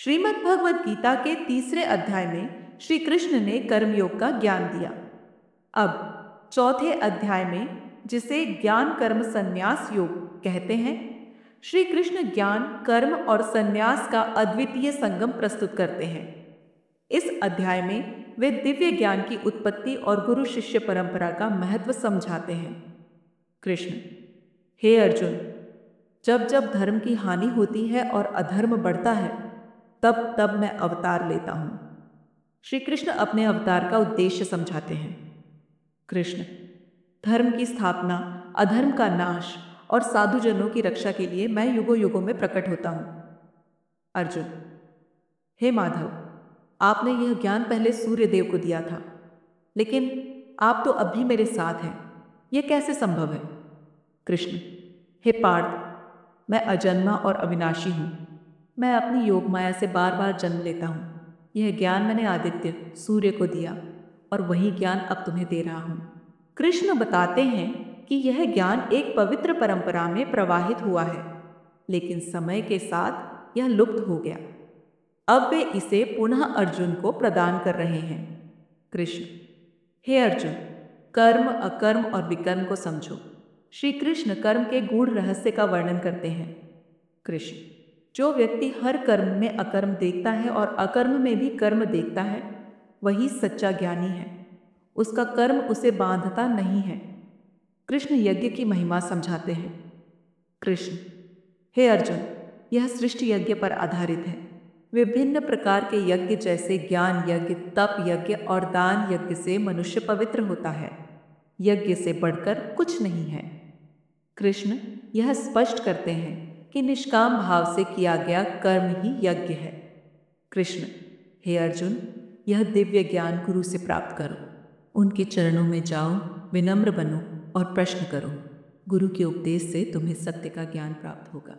श्रीमद् भगवद गीता के तीसरे अध्याय में श्री कृष्ण ने कर्मयोग का ज्ञान दिया। अब चौथे अध्याय में, जिसे ज्ञान कर्म संन्यास योग कहते हैं, श्री कृष्ण ज्ञान कर्म और संन्यास का अद्वितीय संगम प्रस्तुत करते हैं। इस अध्याय में वे दिव्य ज्ञान की उत्पत्ति और गुरु शिष्य परंपरा का महत्व समझाते हैं। कृष्ण: हे अर्जुन, जब जब धर्म की हानि होती है और अधर्म बढ़ता है, तब तब मैं अवतार लेता हूं। श्री कृष्ण अपने अवतार का उद्देश्य समझाते हैं। कृष्ण: धर्म की स्थापना, अधर्म का नाश और साधुजनों की रक्षा के लिए मैं युगों युगों में प्रकट होता हूं। अर्जुन: हे माधव, आपने यह ज्ञान पहले सूर्य देव को दिया था, लेकिन आप तो अब भी मेरे साथ हैं, यह कैसे संभव है? कृष्ण: हे पार्थ, मैं अजन्मा और अविनाशी हूँ। मैं अपनी योग माया से बार बार जन्म लेता हूँ। यह ज्ञान मैंने आदित्य सूर्य को दिया और वही ज्ञान अब तुम्हें दे रहा हूँ। कृष्ण बताते हैं कि यह ज्ञान एक पवित्र परंपरा में प्रवाहित हुआ है, लेकिन समय के साथ यह लुप्त हो गया। अब वे इसे पुनः अर्जुन को प्रदान कर रहे हैं। कृष्ण: हे अर्जुन, कर्म, अकर्म और विकर्म को समझो। श्री कृष्ण कर्म के गूढ़ रहस्य का वर्णन करते हैं। कृष्ण: जो व्यक्ति हर कर्म में अकर्म देखता है और अकर्म में भी कर्म देखता है, वही सच्चा ज्ञानी है। उसका कर्म उसे बांधता नहीं है। कृष्ण यज्ञ की महिमा समझाते हैं। कृष्ण: हे अर्जुन, यह सृष्टि यज्ञ पर आधारित है। विभिन्न प्रकार के यज्ञ जैसे ज्ञान यज्ञ, तप यज्ञ और दान यज्ञ से मनुष्य पवित्र होता है। यज्ञ से बढ़कर कुछ नहीं है। कृष्ण यह स्पष्ट करते हैं कि निष्काम भाव से किया गया कर्म ही यज्ञ है। कृष्ण: हे अर्जुन, यह दिव्य ज्ञान गुरु से प्राप्त करो। उनके चरणों में जाओ, विनम्र बनो और प्रश्न करो। गुरु के उपदेश से तुम्हें सत्य का ज्ञान प्राप्त होगा।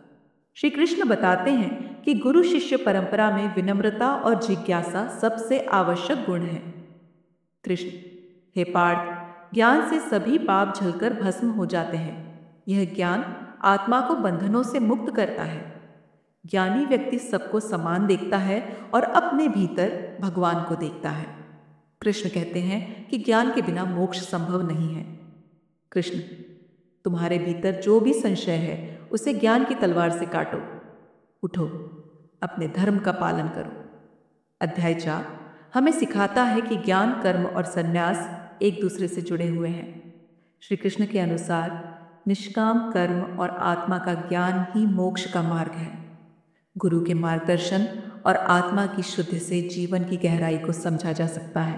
श्री कृष्ण बताते हैं कि गुरु शिष्य परंपरा में विनम्रता और जिज्ञासा सबसे आवश्यक गुण है। कृष्ण: हे पार्थ, ज्ञान से सभी पाप झलकर भस्म हो जाते हैं। यह ज्ञान आत्मा को बंधनों से मुक्त करता है। ज्ञानी व्यक्ति सबको समान देखता है और अपने भीतर भगवान को देखता है। कृष्ण कहते हैं कि ज्ञान के बिना मोक्ष संभव नहीं है। कृष्ण: तुम्हारे भीतर जो भी संशय है, उसे ज्ञान की तलवार से काटो। उठो, अपने धर्म का पालन करो। अध्याय 4 हमें सिखाता है कि ज्ञान, कर्म और संन्यास एक दूसरे से जुड़े हुए हैं। श्री कृष्ण के अनुसार निष्काम कर्म और आत्मा का ज्ञान ही मोक्ष का मार्ग है। गुरु के मार्गदर्शन और आत्मा की शुद्धि से जीवन की गहराई को समझा जा सकता है।